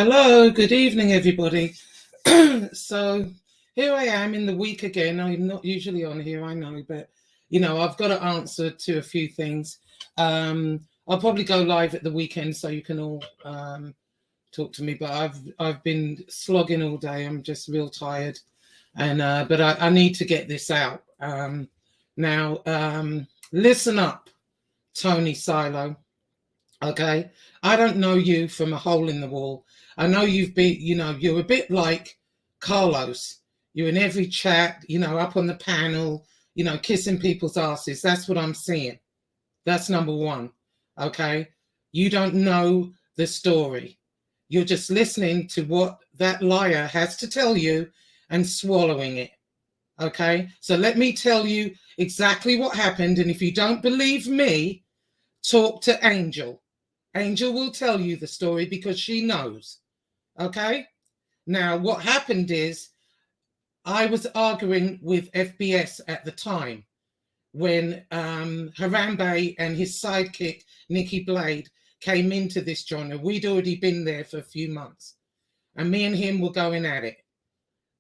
Hello, good evening, everybody. So here I am in the week again. I'm not usually on here, I know, but I've got to answer to a few things. I'll probably go live at the weekend so you can all talk to me. But I've been slogging all day. I'm just real tired, and but I need to get this out now. Listen up, Tony Silo. Okay, I don't know you from a hole in the wall. I know you've been, you're a bit like Carlos. You're in every chat, up on the panel, kissing people's asses. That's what I'm seeing. That's number one. Okay, you don't know the story. You're just listening to what that liar has to tell you and swallowing it. Okay, so let me tell you exactly what happened. And if you don't believe me, talk to Angel. Angel will tell you the story because she knows. Okay? Now, what happened is I was arguing with FBS at the time when Harambe and his sidekick, Nikki Blade, came into this genre. We'd already been there for a few months. And me and him were going at it.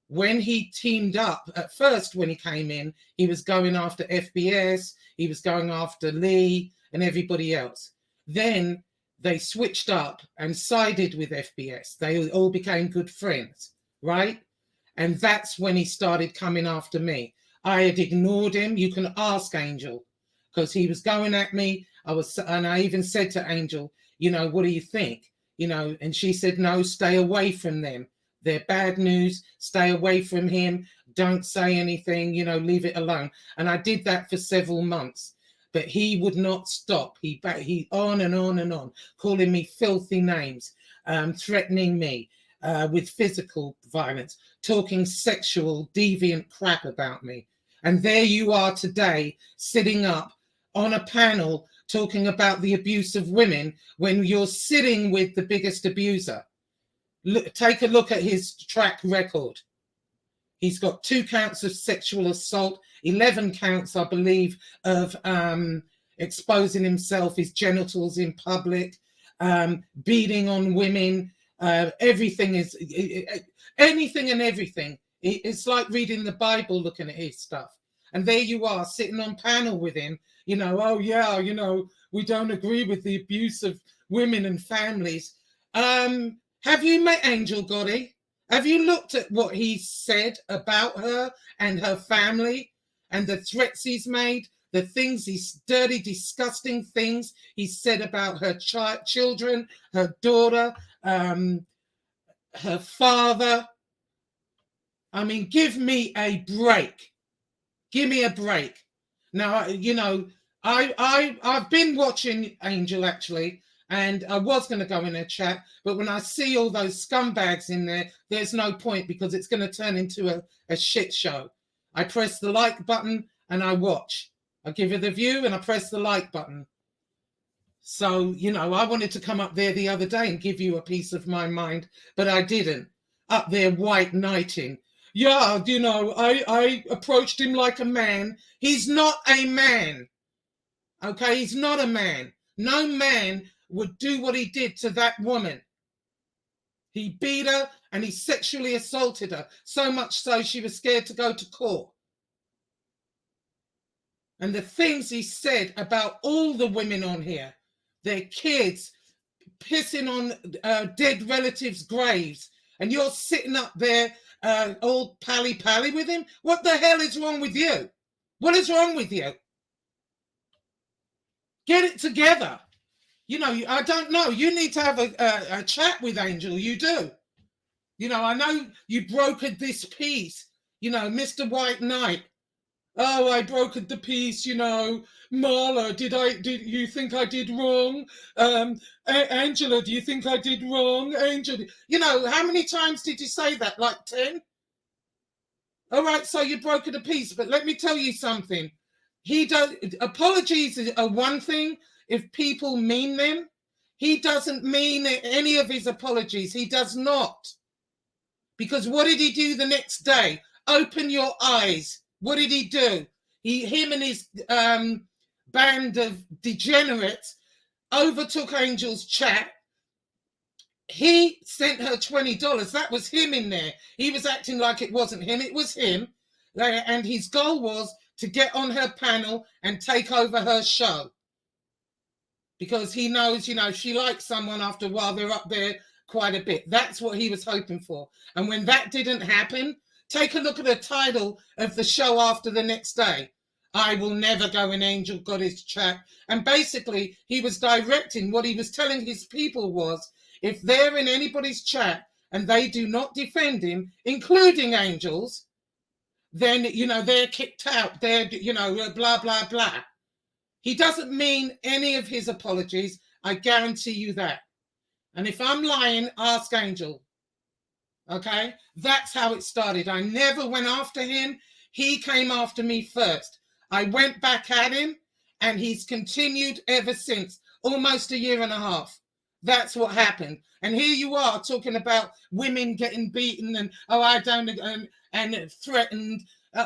When he teamed up, at first when he came in, he was going after FBS, he was going after Lee and everybody else. Then they switched up and sided with FBS. They all became good friends, right? And that's when he started coming after me. I had ignored him. You can ask Angel, because he was going at me. And I even said to Angel, what do you think? And she said, no, stay away from them. They're bad news. Stay away from him. Don't say anything, leave it alone. And I did that for several months. But he would not stop. He on and on and on, calling me filthy names, threatening me with physical violence, talking sexual, deviant crap about me. And there you are today, sitting up on a panel talking about the abuse of women when you're sitting with the biggest abuser. Take a look at his track record. He's got 2 counts of sexual assault, 11 counts, I believe, of exposing himself, his genitals in public, beating on women. Everything is anything and everything. It's like reading the Bible, looking at his stuff. And there you are, sitting on panel with him. We don't agree with the abuse of women and families. Have you met Angel Gotti? Have you looked at what he said about her and her family and the threats he's made, the things, these dirty, disgusting things he said about her children, her daughter, her father? I mean, give me a break. Give me a break. Now, I've been watching Angel, actually. And I was going to go in a chat, but when I see all those scumbags in there, there's no point because it's going to turn into a shit show. I press the like button and I watch. I give it a view and I press the like button. So, I wanted to come up there the other day and give you a piece of my mind, but I didn't. Up there white knighting. Yeah, I approached him like a man. He's not a man. Okay, he's not a man. No man would do what he did to that woman. He beat her and he sexually assaulted her, so much so she was scared to go to court. And the things he said about all the women on here, their kids, pissing on dead relatives' graves, and you're sitting up there all pally-pally with him? What the hell is wrong with you? What is wrong with you? Get it together. I don't know. You need to have a chat with Angel. You do. I know you brokered this peace. Mr. White Knight. Oh, I brokered the peace. Marla, did you think I did wrong? Angela, do you think I did wrong? Angel, how many times did you say that? Like 10? All right, so you brokered a peace. But let me tell you something. Apologies are one thing. If people mean them, he doesn't mean any of his apologies. He does not. Because what did he do the next day? Open your eyes. What did he do? Him and his band of degenerates overtook Angel's chat. he sent her $20. That was him in there. He was acting like it wasn't him. It was him. And his goal was to get on her panel and take over her show. Because he knows, she likes someone after a while, they're up there quite a bit. That's what he was hoping for. And when that didn't happen, take a look at the title of the show after the next day. I will never go in Angel Goddess chat. And basically, he was directing, what he was telling his people was, if they're in anybody's chat and they do not defend him, including angels, then, they're kicked out. They're, blah, blah, blah. He doesn't mean any of his apologies. I guarantee you that. And if I'm lying, ask Angel. Okay? That's how it started. I never went after him. He came after me first. I went back at him, and he's continued ever since, almost a year and a half. That's what happened. And here you are talking about women getting beaten and, I don't, and threatened.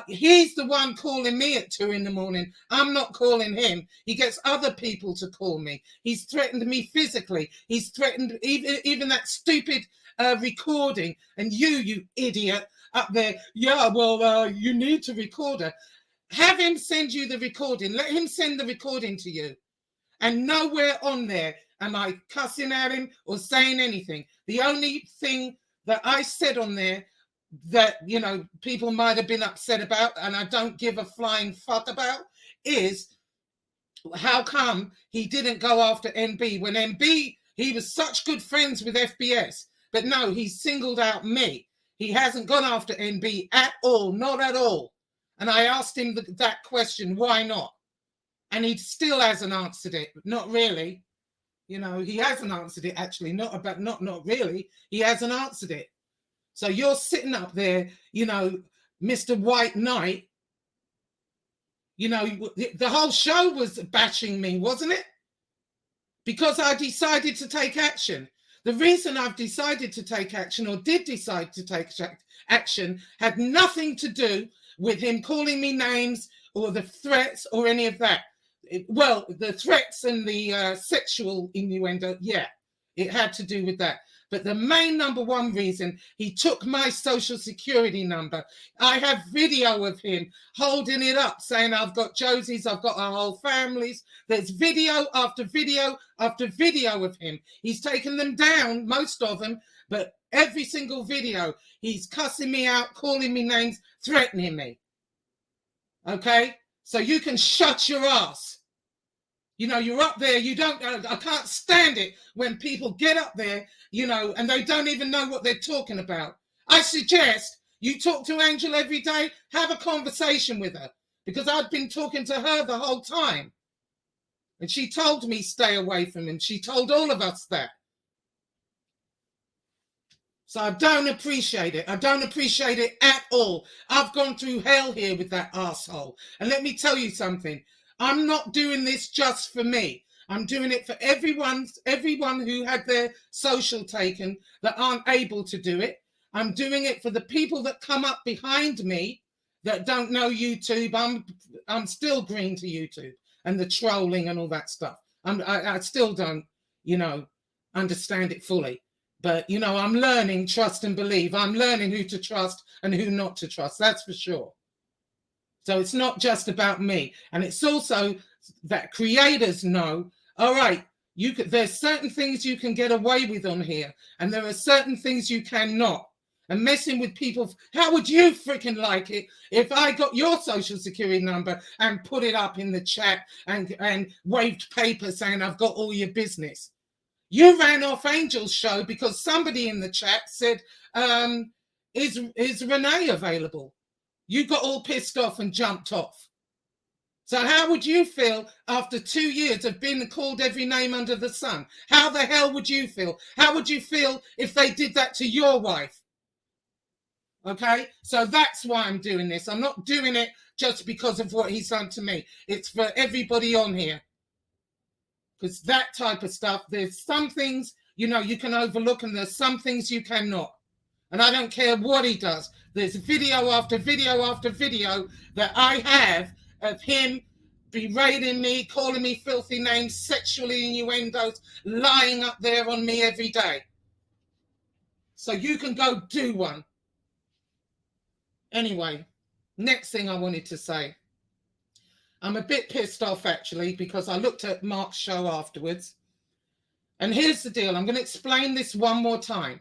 He's the one calling me at 2 a.m. I'm not calling him. He gets other people to call me. He's threatened me physically. He's threatened even that stupid recording. And you idiot up there, you need to record her. Have him send you the recording. Let him send the recording to you. And nowhere on there am I cussing at him or saying anything. The only thing that I said on there that, people might have been upset about, and I don't give a flying fuck about, is how come he didn't go after NB when NB, he was such good friends with FBS, but no, he singled out me. He hasn't gone after NB at all, not at all. And I asked him that question, why not? And he still hasn't answered it. Not really. He hasn't answered it, actually. Not really. He hasn't answered it. So you're sitting up there, Mr. White Knight. The whole show was bashing me, wasn't it? Because I decided to take action. The reason I've decided to take action, or did decide to take action, had nothing to do with him calling me names or the threats or any of that. The threats and the sexual innuendo, yeah, it had to do with that. But the main number one reason, he took my social security number. I have video of him holding it up, saying, I've got Josie's, I've got our whole families. There's video after video after video of him. He's taken them down, most of them, but every single video, he's cussing me out, calling me names, threatening me. Okay? So you can shut your ass. You're up there, I can't stand it when people get up there, and they don't even know what they're talking about. I suggest you talk to Angel every day, have a conversation with her, because I've been talking to her the whole time. And she told me stay away from him. She told all of us that. So I don't appreciate it. I don't appreciate it at all. I've gone through hell here with that asshole. And let me tell you something. I'm not doing this just for me. I'm doing it for everyone who had their social taken that aren't able to do it. I'm doing it for the people that come up behind me that don't know YouTube. I'm still green to YouTube and the trolling and all that stuff. I still don't, understand it fully. But, I'm learning trust and believe. I'm learning who to trust and who not to trust. That's for sure. So it's not just about me. And it's also that creators know, all right, there's certain things you can get away with on here, and there are certain things you cannot. And messing with people, how would you freaking like it if I got your social security number and put it up in the chat and waved paper saying I've got all your business? You ran off Angel's show because somebody in the chat said, is Renee available? You got all pissed off and jumped off. So how would you feel after 2 years of being called every name under the sun? How the hell would you feel? How would you feel if they did that to your wife? Okay, so that's why I'm doing this. I'm not doing it just because of what he's done to me. It's for everybody on here. Because that type of stuff, there's some things, you can overlook, and there's some things you cannot. And I don't care what he does. There's video after video after video that I have of him berating me, calling me filthy names, sexually innuendos, lying up there on me every day. So you can go do one. Anyway, next thing I wanted to say. I'm a bit pissed off, actually, because I looked at Mark's show afterwards. And here's the deal. I'm going to explain this one more time.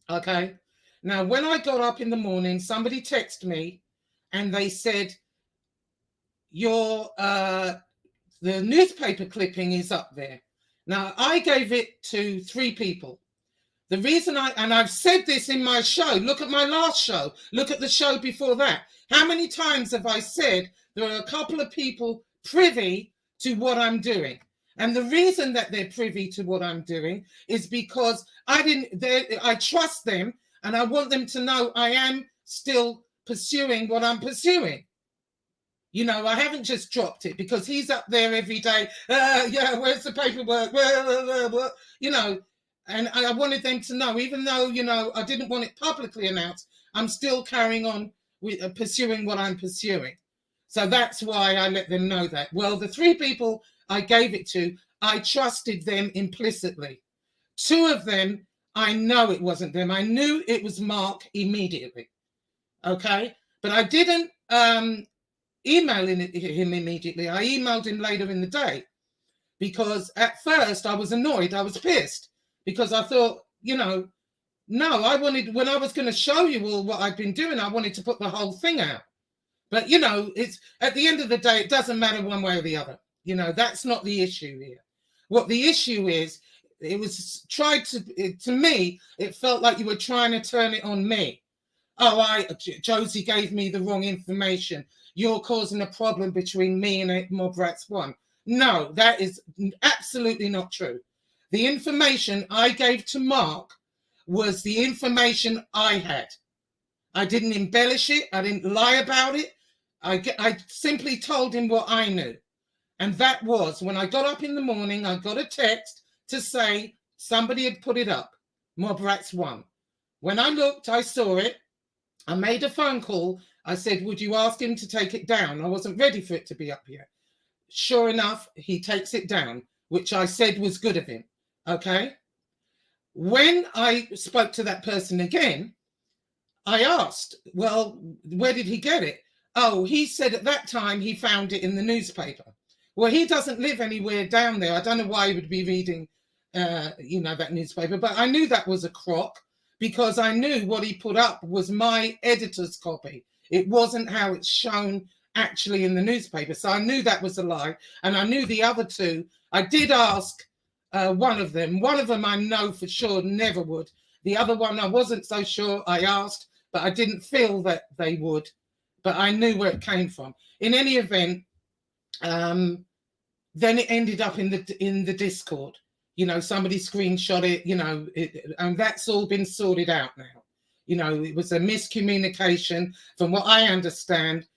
Okay? Now, when I got up in the morning, somebody texted me and they said, the newspaper clipping is up there. Now, I gave it to 3 people. The reason I've said this in my show, look at my last show, look at the show before that. How many times have I said there are a couple of people privy to what I'm doing? And the reason that they're privy to what I'm doing is because I trust them and I want them to know I am still pursuing what I'm pursuing. You know, I haven't just dropped it because he's up there every day. Yeah, where's the paperwork? You know, and I wanted them to know, even though, you know, I didn't want it publicly announced, I'm still carrying on with pursuing what I'm pursuing. So that's why I let them know that. Well, the 3 people I gave it to, I trusted them implicitly. 2 of them, I know it wasn't them. I knew it was Mark immediately. Okay? But I didn't email him immediately. I emailed him later in the day because at first I was annoyed. I was pissed because I thought, you know, no, when I was going to show you all what I've been doing, I wanted to put the whole thing out. But, you know, it's at the end of the day, it doesn't matter one way or the other. You know, that's not the issue here. What the issue is, it was tried to me, it felt like you were trying to turn it on me. Oh, Josie gave me the wrong information. You're causing a problem between me and Mob Rats 1. No, that is absolutely not true. The information I gave to Mark was the information I had. I didn't embellish it. I didn't lie about it. I simply told him what I knew. And that was when I got up in the morning, I got a text to say somebody had put it up, Mob Rats 1. When I looked, I saw it. I made a phone call. I said, would you ask him to take it down? I wasn't ready for it to be up yet. Sure enough, he takes it down, which I said was good of him. Okay. When I spoke to that person again, I asked, well, where did he get it? Oh, he said at that time he found it in the newspaper. Well, he doesn't live anywhere down there. I don't know why he would be reading, you know, that newspaper, but I knew that was a crock because I knew what he put up was my editor's copy. It wasn't how it's shown actually in the newspaper. So I knew that was a lie. And I knew the other 2. I did ask one of them. One of them I know for sure never would. The other one I wasn't so sure. I asked, but I didn't feel that they would. But I knew where it came from. In any event, then it ended up in the Discord. You know, somebody screenshot it, you know, and that's all been sorted out now. You know, it was a miscommunication. From what I understand,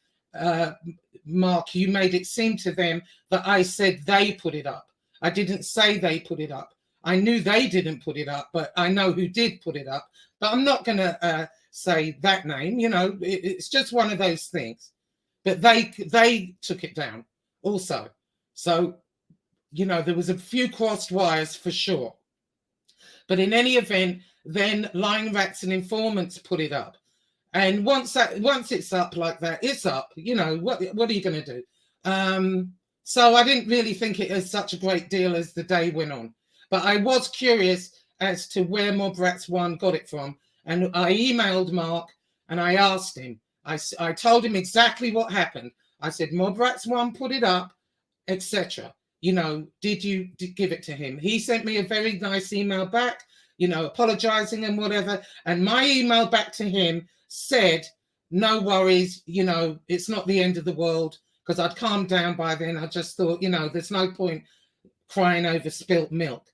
Mark, you made it seem to them that I said they put it up. I didn't say they put it up. I knew they didn't put it up, but I know who did put it up. But I'm not going to say that name. You know, it's just one of those things. But they took it down also. So, you know, there was a few crossed wires for sure. But in any event, then Lying Rats and Informants put it up. And once it's up like that, it's up. You know, what are you going to do? So I didn't really think it was such a great deal as the day went on. But I was curious as to where Mob Rats 1 got it from. And I emailed Mark and I asked him. I told him exactly what happened. I said, Mob Rats 1 put it up, etc. You know, did you give it to him? He sent me a very nice email back, you know, apologizing and whatever. And my email back to him said, no worries, you know, it's not the end of the world, because I'd calmed down by then. I just thought, you know, there's no point crying over spilt milk.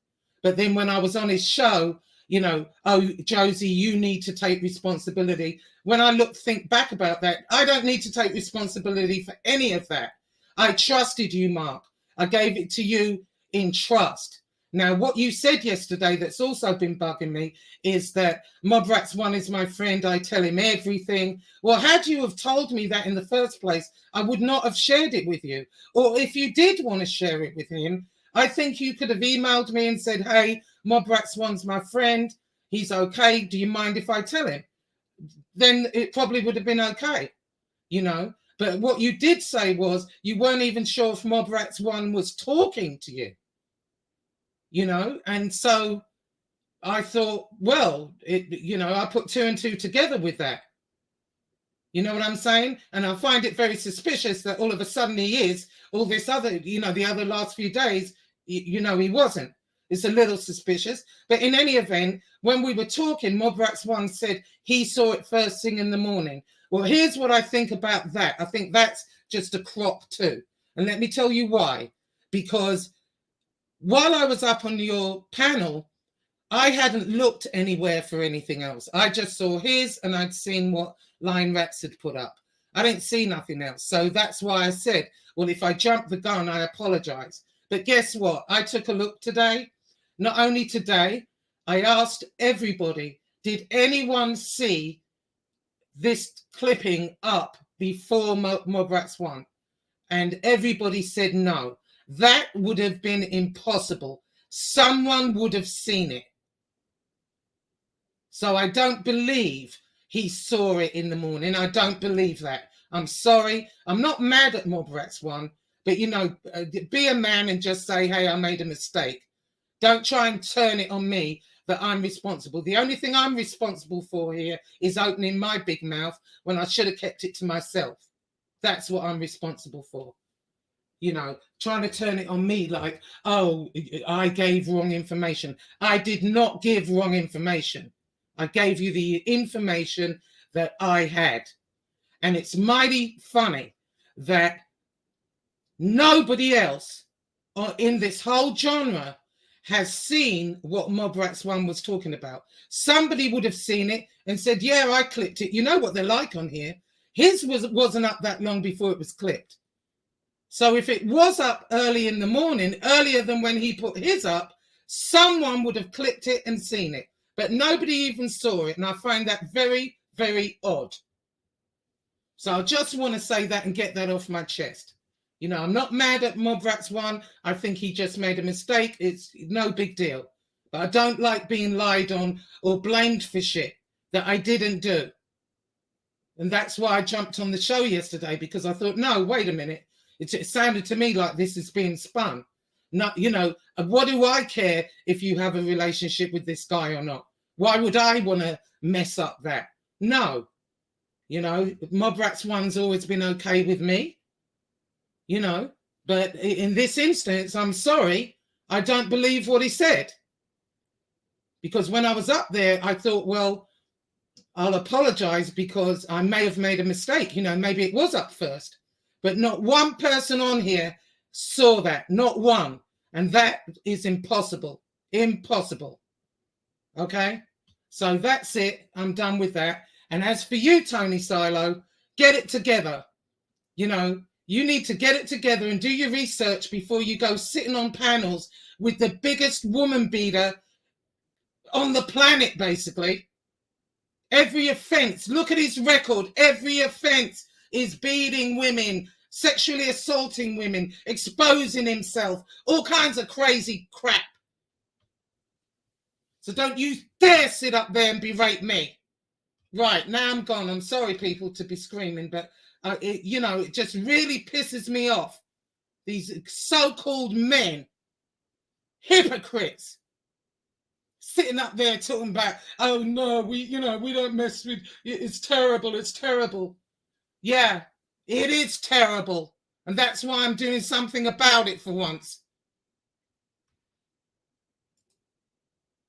But then when I was on his show, you know, oh, Josie, you need to take responsibility. When I think back about that, I don't need to take responsibility for any of that. I trusted you, Mark. I gave it to you in trust. Now, what you said yesterday that's also been bugging me is that Mob Rats 1 is my friend. I tell him everything. Well, had you have told me that in the first place, I would not have shared it with you. Or if you did want to share it with him, I think you could have emailed me and said, hey, Mob Rats 1's my friend. he's okay. Do you mind if I tell him? Then it probably would have been okay, you know. But what you did say was you weren't even sure if Mob Rats 1 was talking to you, you know. And so I thought, well, I put 2 and 2 together with that. You know what I'm saying? And I find it very suspicious that all of a sudden he is, all this other, the other last few days, he wasn't. It's a little suspicious. But in any event, when we were talking, Mob Rats 1 said he saw it first thing in the morning. Well, here's what I think about that. I think that's just a crop too. And let me tell you why. Because while I was up on your panel, I hadn't looked anywhere for anything else. I just saw his and I'd seen what Lion Rats had put up. I didn't see nothing else. So that's why I said, well, if I jumped the gun, I apologize. But guess what? I took a look today. Not only today, I asked everybody, did anyone see this clipping up before Mob Rats 1? And everybody said no. That would have been impossible. Someone would have seen it. So I don't believe he saw it in the morning. I don't believe that. I'm sorry. I'm not mad at Mob Rats 1, but be a man and just say, hey, I made a mistake. Don't try and turn it on me that I'm responsible. The only thing I'm responsible for here is opening my big mouth when I should have kept it to myself. That's what I'm responsible for. Trying to turn it on me like, oh, I gave wrong information. I did not give wrong information. I gave you the information that I had. And it's mighty funny that nobody else in this whole genre has seen what Mob Rats 1 was talking about. Somebody would have seen it and said, yeah, I clipped it. You know what they're like on here. His wasn't up that long before it was clipped. So if it was up early in the morning, earlier than when he put his up, someone would have clipped it and seen it. But nobody even saw it. And I find that very, very odd. So I just want to say that and get that off my chest. I'm not mad at Mob Rats 1. I think he just made a mistake. It's no big deal. But I don't like being lied on or blamed for shit that I didn't do. And that's why I jumped on the show yesterday, because I thought, no, wait a minute. It sounded to me like this is being spun. Not, what do I care if you have a relationship with this guy or not? Why would I want to mess up that? No. Mob Rats 1's always been okay with me. But in this instance, I'm sorry, I don't believe what he said. Because when I was up there, I thought, well, I'll apologize because I may have made a mistake. Maybe it was up first. But not one person on here saw that. Not one. And that is impossible. Impossible. Okay? So that's it. I'm done with that. And as for you, Tony Silo, get it together. You need to get it together and do your research before you go sitting on panels with the biggest woman beater on the planet, basically. Every offense, look at his record. Every offense is beating women, sexually assaulting women, exposing himself, all kinds of crazy crap. So don't you dare sit up there and berate me. Right, now I'm gone. I'm sorry, people, to be screaming, but it just really pisses me off. These so-called men, hypocrites, sitting up there talking about, oh no, we don't mess with, it's terrible, it's terrible. Yeah, it is terrible. And that's why I'm doing something about it for once.